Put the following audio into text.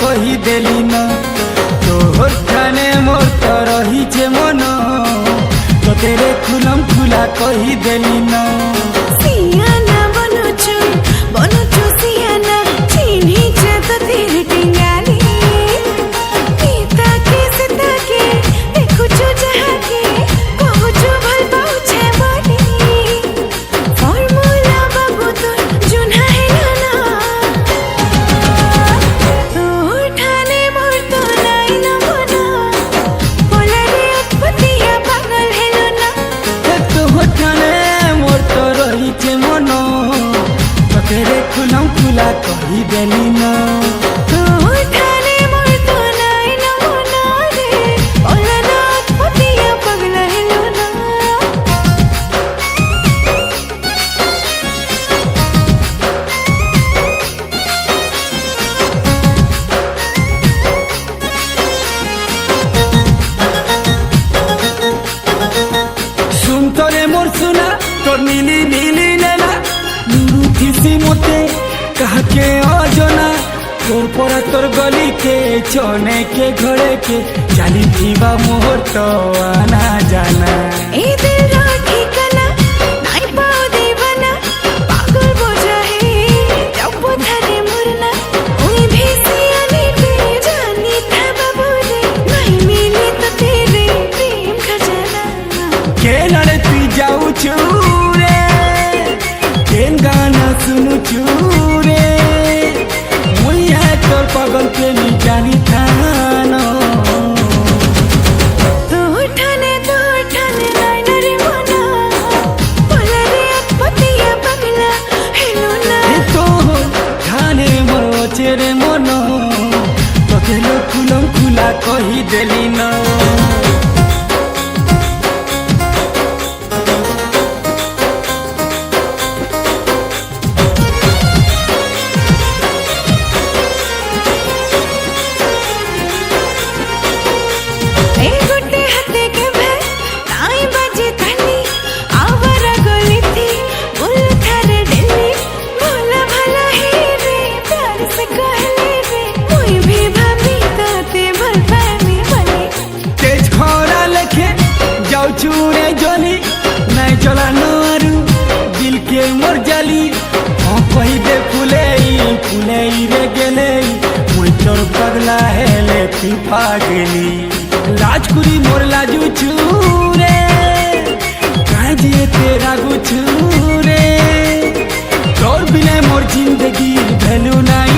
कही देली न तोहर ठाने मोर तो रही मन तो तेरे खुलम खुला कही देली न सियाना बनुचु सियाना चिन्हिचे तो तेरे टिंगाली पीता के सीता के देखुचु जहाके कहूचु भल पाउछे बोली फॉर्मूला बाबू तो जुना है ना तो ठाने मोर तो नाई न बना बोलारे उत्पत्तिया पागल हेलो ना तोहर ठाने मोर तो रही मन तो तेरे खुलम खुला कही देली न तो ठाने मोर तो नाई न बना रे बोलारे उत्पत्तिया पागल हेलो ना सुन तोरे मोर सुना तोर नीली नीली नैना नुरु किसी मोते कह के अजना तोर परा तोर गली के चने के घड़े के चाली थीबा मोर तो आना जाना ए दिल रा ठिकाना नाई पाओ दीवाना पागल बोझा है जब वो धरे मुरना ओए भेसियानी पे जानी था बाबू रे नहीं मिली तो तेरे प्रेम खजाना के लड़े तू जाऊ चूरे केन गाना सुनु चूरे मुइया तोर पागल के नी जानी थानो तो ठाने नाई नरे मना बोला रे उत्पत्तिया पगला हेलो ना तो ठाने मोर चेरे मन तोके लो खुलम खुला कही देली न ए गुड्डे हाथे के भे नाई बाजे तनी आवारा गली थी बुल थारे दिल्ली भोला भला है रे प्यार से कहले रे कोई भी भाभी ताते भल पानी बने तेज खरा लेखे जाऊ चूरे जली नहीं चला नारू दिल के मोर जाली हाँ कही दे फुले रे गेले मुई तोर पगला हेले तू पागली लाजकुरी मोर लाजू छूरे काजे तेरा गुछूरे तोर बिना मोर जिंदगी भेलू नहीं